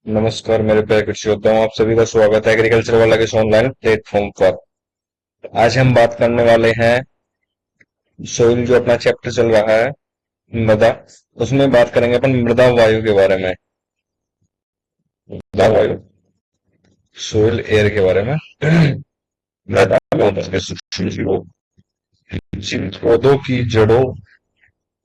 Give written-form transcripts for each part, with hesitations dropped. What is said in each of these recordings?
नमस्कार मेरे प्यारे कृषि योद्धाओं, आप सभी का स्वागत है एग्रीकल्चर वाला के इस ऑनलाइन प्लेटफॉर्म पर। आज हम बात करने वाले हैं सोइल, जो अपना चैप्टर चल रहा है मृदा। उसमें बात करेंगे अपन मृदा वायु के बारे में। मृदा वायु, सोइल एयर के बारे में। मृदा में होने वाले सूक्ष्म जीवों, जिन पौधों की जड़ों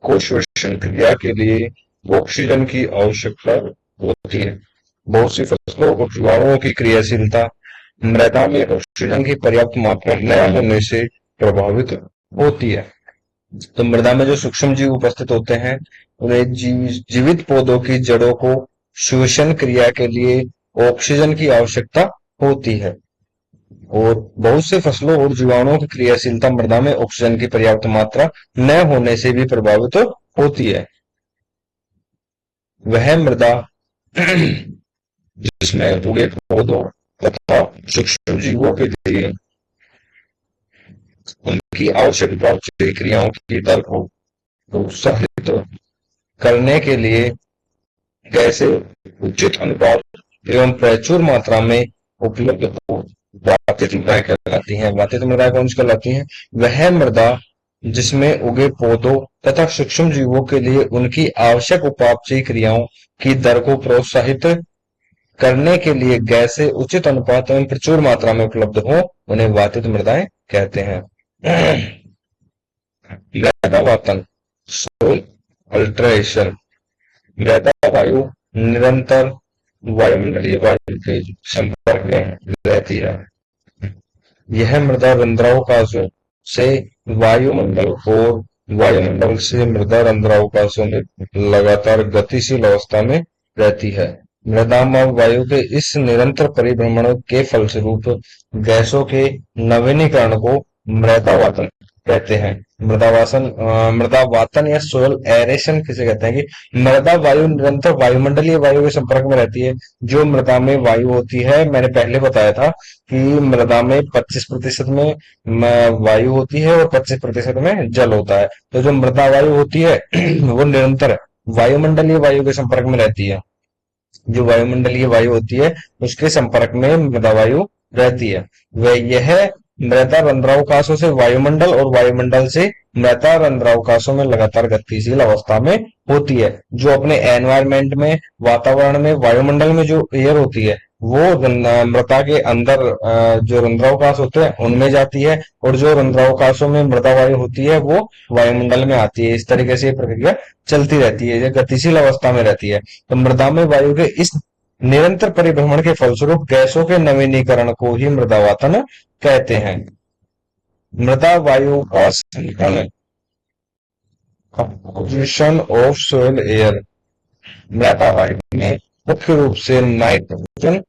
को श्वसन क्रिया के लिए ऑक्सीजन की आवश्यकता होती है। बहुत सी फसलों और जीवाणुओं की क्रियाशीलता मृदा में ऑक्सीजन की पर्याप्त मात्रा न होने से प्रभावित होती है। तो मृदा में जो सूक्ष्म जीव उपस्थित होते हैं, उन्हें जीवित पौधों की जड़ों को श्वसन क्रिया के लिए ऑक्सीजन की आवश्यकता होती है। और बहुत से फसलों और जीवाणुओं की क्रियाशीलता मृदा में ऑक्सीजन की पर्याप्त मात्रा न होने से भी प्रभावित होती है। वह मृदा जिसमें उगे पौधों तथा सूक्ष्म जीवों के लिए उनकी आवश्यक क्रियाओं की दर को प्रोत्साहित करने के लिए कैसे उचित अनुपात एवं प्रचुर मात्रा में उपलब्ध हो, वातित मृदाएं कहलाती हैं। वातित मृदाएं कौन सी कहलाती हैं? वह मृदा जिसमें उगे पौधों तथा सूक्ष्म जीवों के लिए उनकी आवश्यक उपापचयी क्रियाओं की दर को प्रोत्साहित करने के लिए गैसें उचित अनुपात में प्रचुर मात्रा में उपलब्ध हो, उन्हें वातित मृदाएं कहते हैं। मृदा वातन, सोल अल्टरेशन। मृदा वायु निरंतर वायुमंडलीय वायु के संपर्क में रहती है। यह मृदा रंध्रावकाशों से वायुमंडल और वायुमंडल से मृदा रंध्रावकाशों में लगातार गतिशील अवस्था में रहती है। मृदा में वायु के इस निरंतर परिभ्रमण के फलस्वरूप गैसों के नवीनीकरण को मृदावातन कहते हैं। मृदावातन या सोयल एरेशन किसे कहते हैं कि मृदा वायु निरंतर वायुमंडलीय वायु के संपर्क में रहती है। जो मृदा में वायु होती है, मैंने पहले बताया था कि मृदा में 25% में वायु होती है और 25% में जल होता है। तो जो मृदा वायु होती है वो निरंतर वायुमंडलीय वायु के संपर्क में रहती है। जो वायुमंडलीय वायु होती है उसके संपर्क में मृदा वायु रहती है। वह यह मृदा रंध्रावकाशों से वायुमंडल और वायुमंडल से मृदा रंध्रावकाशों में लगातार गतिशील अवस्था में होती है। जो अपने एनवायरमेंट में, वातावरण में, वायुमंडल में जो एयर होती है वो मृदा के अंदर जो रंध्रावकाश होते हैं उनमें जाती है, और जो रंध्रावकाशों में मृदा वायु होती है वो वायुमंडल में आती है। इस तरीके से ये प्रक्रिया चलती रहती है, ये गतिशील अवस्था में रहती है। तो मृदा में वायु के इस निरंतर परिभ्रमण के फलस्वरूप गैसों के नवीनीकरण को ही मृदावातन कहते हैं। मृदा वायु का संकलन, कंपोजिशन ऑफ सोइल एयर। मृदा वायु में मुख्य रूप से नाइट्रोजन,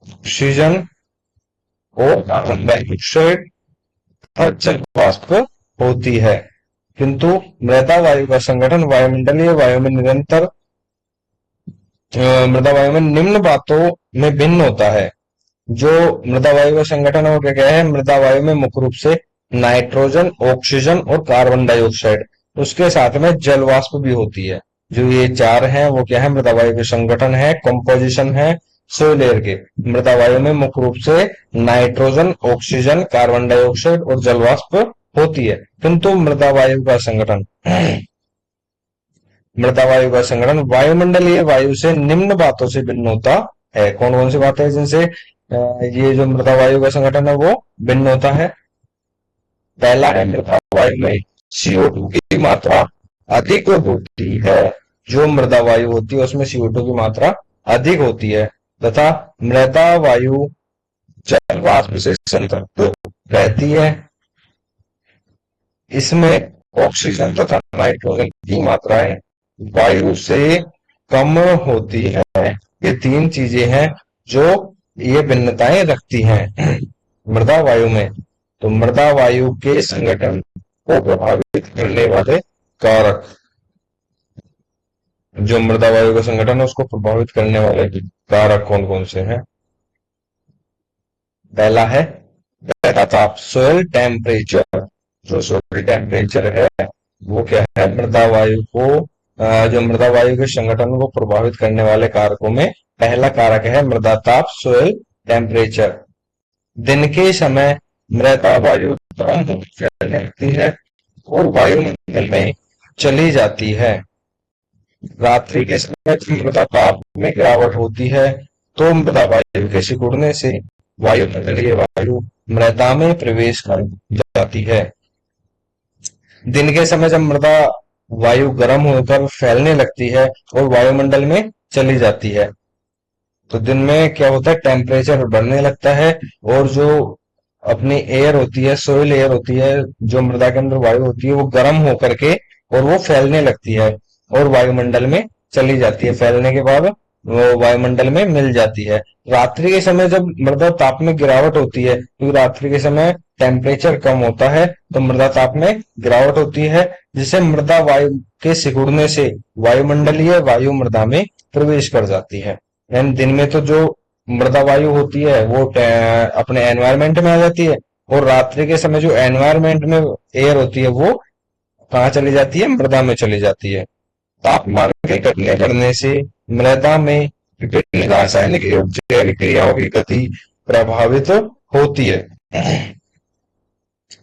ऑक्सीजन और कार्बन डाइऑक्साइड और जल वाष्प होती है। किंतु मृदा वायु का संगठन वायुमंडलीय वायु में निरंतर मृदा वायु में निम्न बातों में भिन्न होता है। जो मृदा वायु का संगठन है वो क्या क्या है? मृदा वायु में मुख्य रूप से नाइट्रोजन, ऑक्सीजन और कार्बन डाइऑक्साइड, उसके साथ में जल वाष्प भी होती है। जो ये चार हैं वो क्या है? मृदा वायु के संगठन है, कंपोजिशन है सोइल एयर के। मृदा वायु में मुख्य रूप से नाइट्रोजन, ऑक्सीजन, कार्बन डाइऑक्साइड और जल वाष्प होती है। किंतु मृदा वायु का संगठन वायुमंडलीय वायु से निम्न बातों से भिन्न होता है। कौन कौन सी बातें हैं जिनसे ये जो मृदा वायु का संगठन है वो भिन्न होता है? पहला है, मृदा वायु में CO2 की मात्रा अधिक होती है। जो मृदा वायु होती है उसमें CO2 की मात्रा अधिक होती है, तथा मृदा वायु जल वाष्प से संतृप्त रहती है। इसमें ऑक्सीजन तथा नाइट्रोजन की मात्राएं वायु से कम होती है। ये तीन चीजें हैं जो ये भिन्नताएं रखती हैं मृदा वायु में। तो मृदा वायु के संगठन को प्रभावित करने वाले कारक, जो मृदा वायु का संगठन है उसको प्रभावित करने वाले कारक कौन कौन से हैं? पहला है ताप, सोयल टेम्परेचर। जो सोयल टेम्परेचर है वो क्या है? मृदा वायु को जो मृदा वायु के संगठन को प्रभावित करने वाले कारकों में पहला कारक है मृदा ताप, सोइल टेम्परेचर। दिन के समय मृदा वायु तुरंत फैलने लगती है और वायुमंडल में चली जाती है। रात्रि के समय मृदा ताप में गिरावट होती है तो मृदा वायु के सिकुड़ने से वायुमंडलीय वायु मृदा में प्रवेश कर जाती है। दिन के समय जब मृदा वायु गर्म होकर फैलने लगती है और वायुमंडल में चली जाती है तो दिन में क्या होता है, टेम्परेचर बढ़ने लगता है और जो अपनी एयर होती है, सोइल एयर होती है, जो मृदा के अंदर वायु होती है, वो गर्म होकर के और वो फैलने लगती है और वायुमंडल में चली जाती है। फैलने के बाद वो वायुमंडल में मिल जाती है। रात्रि के समय जब मृदा ताप में गिरावट होती है, क्योंकि रात्रि के समय टेम्परेचर कम होता है तो मृदा ताप में गिरावट होती है, जिससे मृदा वायु के सिकुड़ने से वायुमंडलीय वायु मृदा में प्रवेश कर जाती है। एंड दिन में तो जो मृदा वायु होती है वो अपने एनवायरमेंट में आ जाती है और रात्रि के समय जो एनवायरमेंट में एयर होती है वो कहाँ चली जाती है, मृदा में चली जाती है। तापमान के घटने बढ़ने से मृदा में विभिन्न रासायनिक एवं जैविक क्रियाओं की गति प्रभावित होती है।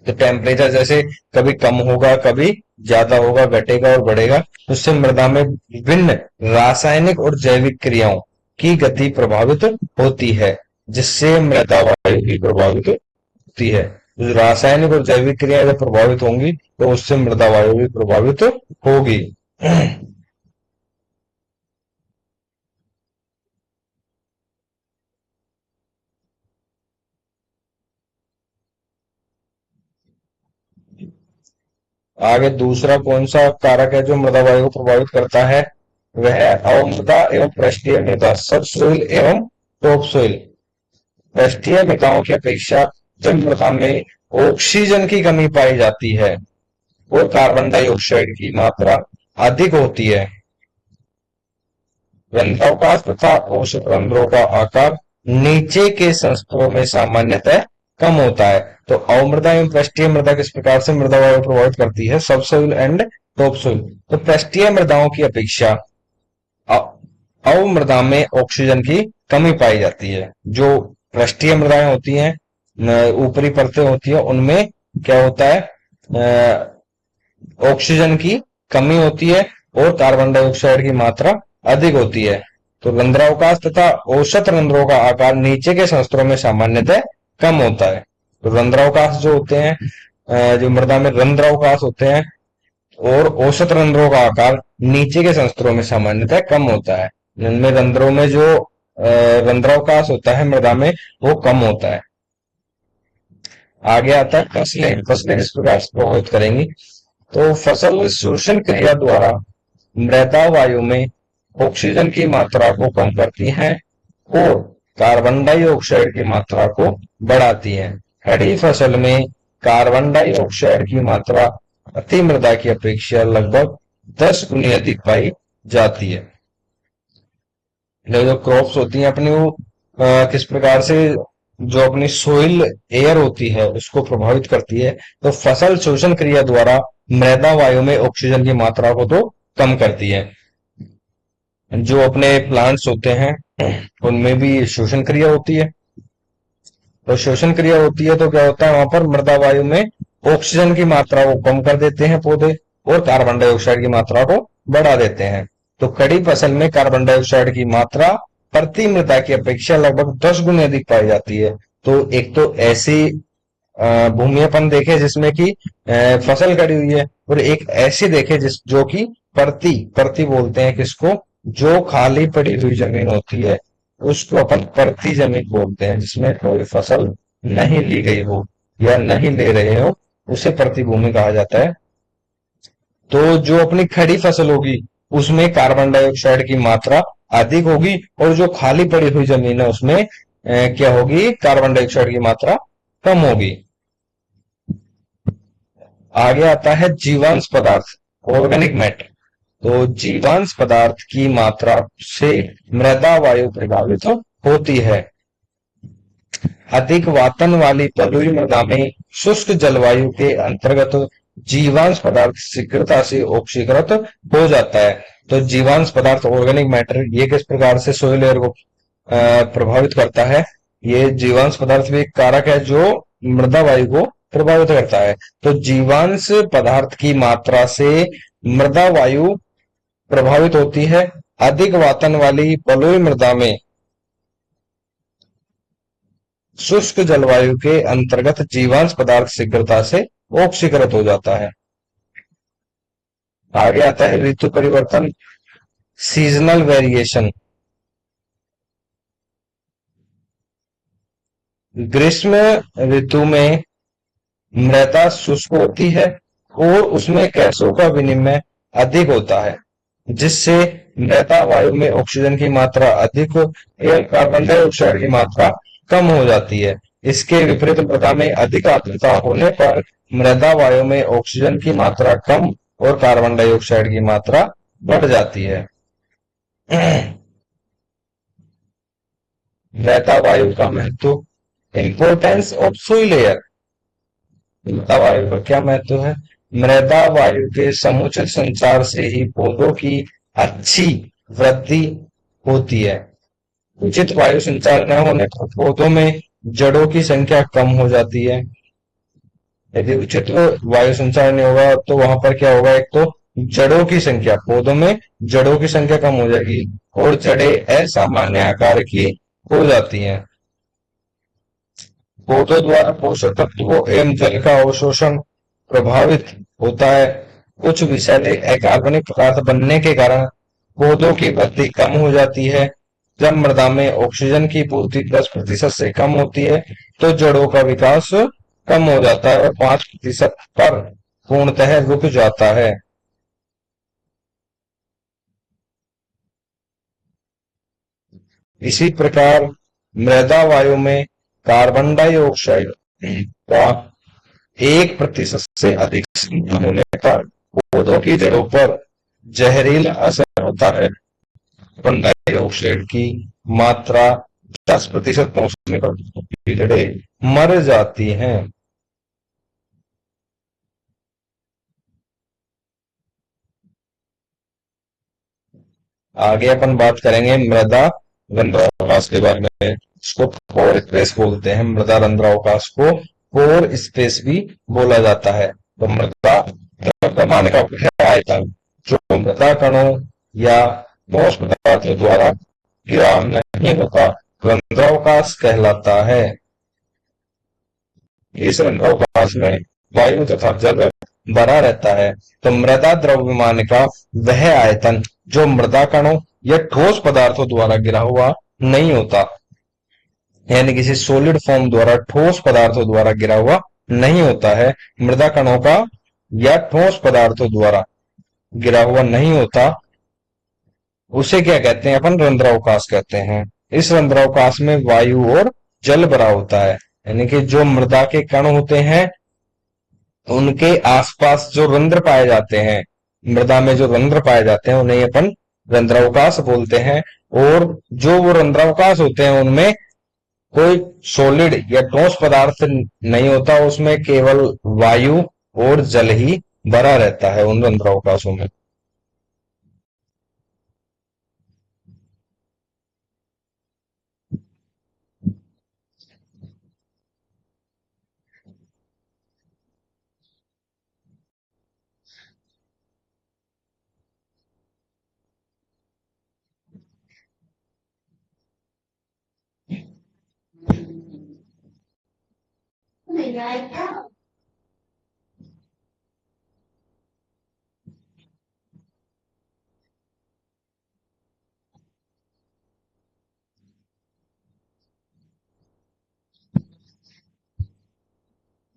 तो टेम्परेचर जैसे कभी कम होगा, कभी ज्यादा होगा, घटेगा और बढ़ेगा, उससे मृदा में विभिन्न रासायनिक और जैविक क्रियाओं की गति प्रभावित होती है, जिससे मृदा वायु भी प्रभावित होती है। जो रासायनिक और जैविक क्रियाएं जब प्रभावित होंगी तो उससे मृदा वायु भी प्रभावित होगी। आगे दूसरा कौन सा कारक है जो मृदा वायु को प्रभावित करता है, वह है अवमृदा एवं पृष्ठीय मृदा, सबसोइल एवं टॉप सोइल। पृष्ठीय मृदाओं की अपेक्षा जब मृदा में ऑक्सीजन की कमी पाई जाती है और कार्बन डाइऑक्साइड की मात्रा अधिक होती है, रंध्रावकाश तथा औसत रंध्रों का आकार नीचे के संस्तरों में सामान्यतः कम होता है। तो अवमृदा एवं पृष्ठीय मृदा किस प्रकार से मृदा वायु प्रभावित करती है, सबसोइल एंड टॉप सोइल। तो पृष्ठीय मृदाओं की अपेक्षा अवमृदा में ऑक्सीजन की कमी पाई जाती है। जो पृष्ठीय मृदाएं होती हैं, ऊपरी परतें होती हैं, उनमें क्या होता है, ऑक्सीजन की कमी होती है और कार्बन डाइऑक्साइड की मात्रा अधिक होती है। तो रंध्रावकाश तथा औसत रंध्रों का आकार नीचे के संस्तरों में सामान्यतः कम होता है। तो रंध्रावकाश जो होते हैं, जो मृदा में रंध्रावकाश होते हैं और औसत रंध्रों का आकार नीचे के संस्तरों में सामान्यतः कम होता है। जिनमें रंध्रों में जो रंध्रावकाश होता है मृदा में वो कम होता है। आगे आता है फसलें। फसलें किस प्रकार से प्रभावित करेंगी, तो फसल शोषण क्रिया द्वारा मृदा वायु में ऑक्सीजन की मात्रा को कम करती हैं और कार्बन डाइऑक्साइड की मात्रा को बढ़ाती हैं। खड़ी फसल में कार्बन डाइऑक्साइड की मात्रा अति मृदा की अपेक्षा लगभग 10 गुनी अधिक पाई जाती है। जो क्रॉप्स होती हैं अपनी वो किस प्रकार से जो अपनी सोइल एयर होती है उसको प्रभावित करती है, तो फसल शोषण क्रिया द्वारा मृदा वायु में ऑक्सीजन की मात्रा को तो कम करती है। जो अपने प्लांट्स होते हैं उनमें भी शोषण क्रिया होती है, तो शोषण क्रिया होती है तो क्या होता है, वहां पर मृदा वायु में ऑक्सीजन की मात्रा को कम कर देते हैं पौधे और कार्बन डाइऑक्साइड की मात्रा को बढ़ा देते हैं। तो खड़ी फसल में कार्बन डाइऑक्साइड की मात्रा प्रति मृदा की अपेक्षा लगभग 10 गुनी अधिक पाई जाती है। तो एक तो ऐसी भूमि अपन देखे जिसमें कि फसल खड़ी हुई है, और एक ऐसी देखे जिस जो कि परती परती बोलते हैं किसको, जो खाली पड़ी हुई जमीन होती है उसको अपन परती जमीन बोलते हैं, जिसमें कोई फसल नहीं ली गई हो या नहीं ले रहे हो, उसे परती भूमि कहा जाता है। तो जो अपनी खड़ी फसल होगी उसमें कार्बन डाइऑक्साइड की मात्रा अधिक होगी और जो खाली पड़ी हुई जमीन है उसमें क्या होगी, कार्बन डाइऑक्साइड की मात्रा कम होगी। आगे आता है जीवांश पदार्थ, ऑर्गेनिक मैटर। तो जीवांश पदार्थ की मात्रा से मृदा वायु प्रभावित होती है। अधिक वातन वाली बलुई मृदा में शुष्क जलवायु के अंतर्गत जीवांश पदार्थ शीघ्रता से ऑक्सीकृत हो जाता है। तो जीवांश पदार्थ ऑर्गेनिक मैटर ये किस प्रकार से सोइल एयर को प्रभावित करता है। ये जीवांश पदार्थ भी एक कारक है जो मृदा वायु को प्रभावित करता है। तो जीवांश पदार्थ की मात्रा से मृदा वायु प्रभावित होती है। अधिक वातन वाली बलुई मृदा में शुष्क जलवायु के अंतर्गत जीवांश पदार्थ शीघ्रता से ऑक्सीकृत हो जाता है। आगे आता है ऋतु परिवर्तन, सीजनल वेरिएशन। ग्रीष्म ऋतु में मृदा शुष्क होती है और उसमें गैसों का विनिमय अधिक होता है, जिससे मृदा वायु में ऑक्सीजन की मात्रा अधिक एवं कार्बन डाइऑक्साइड की मात्रा कम हो जाती है। इसके विपरीत मृदा में अधिक आर्द्रता होने पर मृदा वायु में ऑक्सीजन की मात्रा कम और कार्बन डाइऑक्साइड की मात्रा बढ़ जाती है। मृदा वायु का महत्व, इंपोर्टेंस ऑफ सोइल एयर। मृदा वायु का क्या महत्व है। मृदा वायु के समुचित संचार से ही पौधों की अच्छी वृद्धि होती है। उचित वायु संचार न होने पर पौधों में जड़ों की संख्या कम हो जाती है। यदि उचित वायु संचार नहीं होगा तो वहां पर क्या होगा, एक तो जड़ों की संख्या, पौधों में जड़ों की संख्या कम हो जाएगी और जड़ें असामान्य आकार की हो जाती हैं। पौधों द्वारा पोषक तत्वों एवं जल का अवशोषण प्रभावित होता है। कुछ विषैले अकार्बनिक पदार्थ बनने के कारण पौधों की वृद्धि कम हो जाती है। जब मृदा में ऑक्सीजन की पूर्ति 10% से कम होती है तो जड़ों का विकास कम हो जाता है और 5% पर पूर्णतः रुक जाता है। इसी प्रकार मृदा वायु में कार्बन डाइऑक्साइड का 1% से अधिक होने पर पौधों की जड़ों पर जहरीला असर होता है। कार्बन डाइऑक्साइड की मात्रा 10% पहुंचने पर जड़ें मर जाती हैं। आगे अपन बात करेंगे मृदा रंध्रावकाश के बारे में। इसको पोर स्पेस बोलते हैं। मृदा रंध्रावकाश को पोर स्पेस भी बोला जाता है। तो मृदा द्रव्यमान का आयतन जो मृदा कणों या ठोस पदार्थों द्वारा घिरा नहीं होता रंध्रावकाश कहलाता है। इस रंध्रावकाश में वायु तथा जल भरा रहता है। तो मृदा द्रव्यमान का वह आयतन जो मृदा कणों या ठोस पदार्थों द्वारा गिरा हुआ नहीं होता, यानी किसी सॉलिड फॉर्म द्वारा ठोस पदार्थों द्वारा गिरा हुआ नहीं होता है। मृदा कणों का या ठोस पदार्थों द्वारा गिरा हुआ नहीं होता, उसे क्या कहते हैं अपन, रंध्रावकाश कहते हैं। इस रंध्रावकाश में वायु और जल भरा होता है, यानी कि जो मृदा के कण होते हैं उनके आसपास जो रंध्र पाए जाते हैं, मृदा में जो रंध्र पाए जाते हैं उन्हें अपन रंध्रावकाश बोलते हैं। और जो वो रंध्रावकाश होते हैं उनमें कोई सॉलिड या ठोस पदार्थ नहीं होता, उसमें केवल वायु और जल ही भरा रहता है उन रंध्रावकाशों में।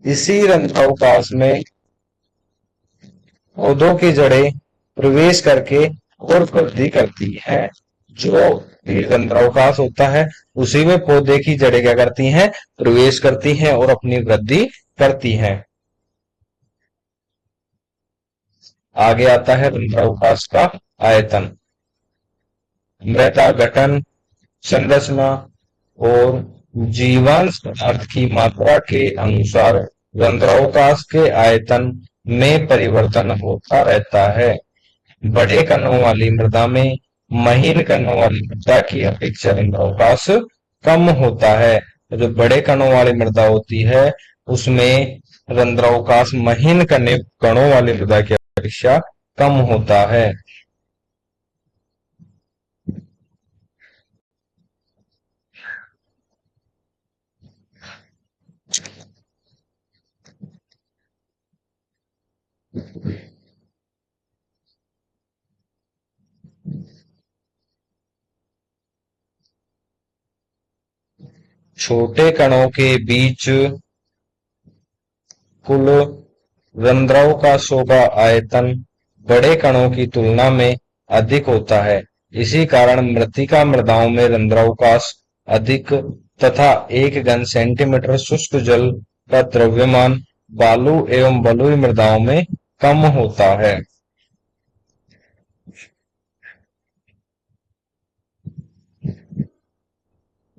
इसी रंध्रावकाश में पौधों की जड़ें प्रवेश करके और वृद्धि करती हैं। जो रंध्रावकाश होता है उसी में पौधे की जड़ें क्या करती हैं, प्रवेश करती हैं और अपनी वृद्धि करती हैं। आगे आता है रंध्रावकाश का आयतन। मृदा गठन, संरचना और जीवांश पदार्थ की मात्रा के अनुसार रंध्रावकाश के आयतन में परिवर्तन होता रहता है। बड़े कणों वाली मृदा में महीन कणों वाली मृदा की अपेक्षा रंध्रावकाश कम होता है। तो जो बड़े कणों वाली मृदा होती है उसमें रंध्रावकाश महीन कणों वाली मृदा की अपेक्षा कम होता है। छोटे कणों के बीच कुल रंध्रावकाशों का आयतन बड़े कणों की तुलना में अधिक होता है। इसी कारण मृत्तिका मृदाओं में रंध्रावकाश अधिक तथा एक घन सेंटीमीटर शुष्क जल का द्रव्यमान बालू एवं बलुई मृदाओं में कम होता है।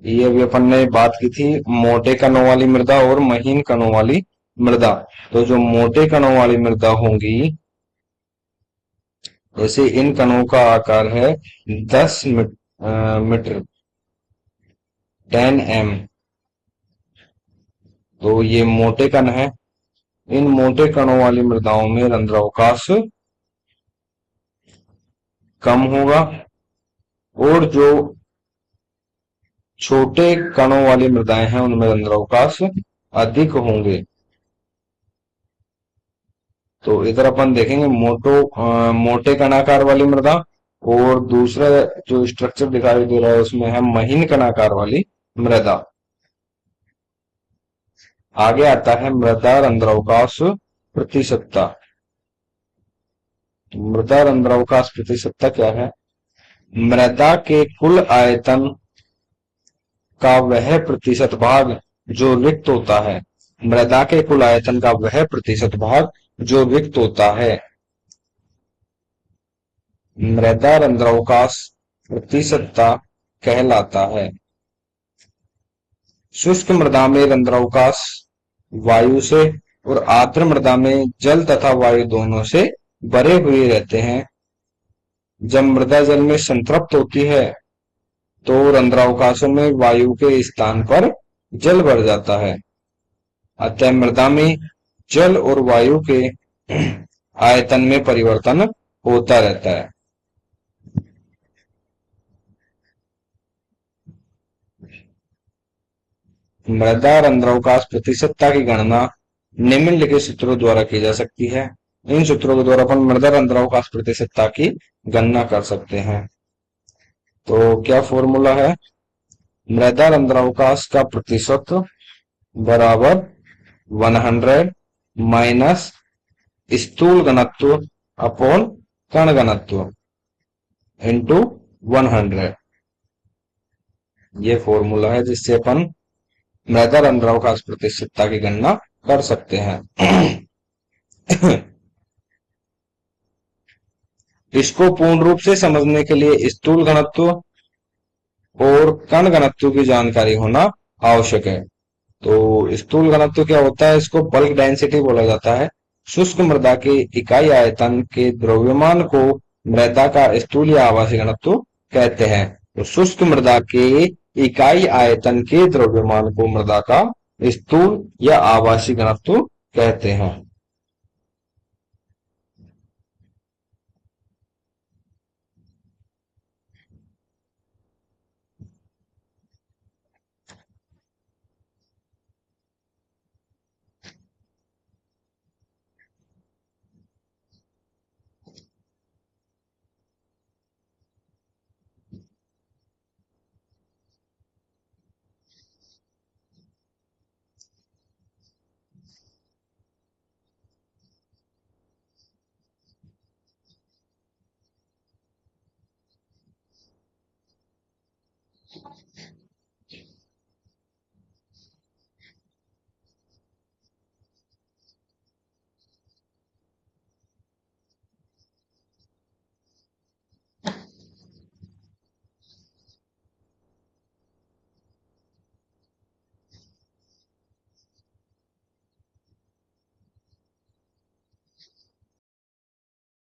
ये अभी अपन ने बात की थी मोटे कणों वाली मृदा और महीन कणों वाली मृदा। तो जो मोटे कणों वाली मृदा होंगी, जैसे इन कणों का आकार है 10 मीटर 10 m। तो ये मोटे कण है। इन मोटे कणों वाली मृदाओं में रंध्रावकाश कम होगा और जो छोटे कणों वाली मृदाएं हैं उनमें रंध्रावकाश अधिक होंगे। तो इधर अपन देखेंगे मोटे कणाकार वाली मृदा और दूसरा जो स्ट्रक्चर दिखाई दे रहा है उसमें है महीन कणाकार वाली मृदा। आगे आता है मृदा रंध्रावकाश प्रतिशतता। तो मृदा रंध्रावकाश प्रतिशतता क्या है? मृदा के कुल आयतन का वह प्रतिशत भाग जो रिक्त होता है। मृदा के कुल आयतन का वह प्रतिशत भाग जो रिक्त होता है। मृदा रंध्रावकाश प्रतिशतता कहलाता है। शुष्क मृदा में रंध्रावकाश वायु से और आर्द्र मृदा में जल तथा वायु दोनों से भरे हुए रहते हैं। जब मृदा जल में संतृप्त होती है तो रंध्रावकाशों में वायु के स्थान पर जल भर जाता है। अतः मृदा में जल और वायु के आयतन में परिवर्तन होता रहता है। मृदा रंध्रावकाश प्रतिशतता की गणना निम्नलिखित सूत्रों द्वारा की जा सकती है। इन सूत्रों के द्वारा अपन मृदा रंध्रावकाश प्रतिशतता की गणना कर सकते हैं। तो क्या फॉर्मूला है? मृदा रंध्रावकाश का प्रतिशत बराबर 100 माइनस स्थूल घनत्व अपॉन कण घनत्व इंटू 100। ये फॉर्मूला है जिससे अपन मृदा रंध्रावकाश प्रतिशतता की गणना कर सकते हैं। इसको पूर्ण रूप से समझने के लिए स्थूल घनत्व और कण घनत्व की जानकारी होना आवश्यक है। तो स्थूल घनत्व क्या होता है? इसको बल्क डेंसिटी बोला जाता है। शुष्क मृदा के इकाई आयतन के द्रव्यमान को मृदा का स्थूल या आवासीय घनत्व कहते हैं। तो शुष्क मृदा के इकाई आयतन के द्रव्यमान को मृदा का स्थूल या आवासीय घनत्व कहते हैं।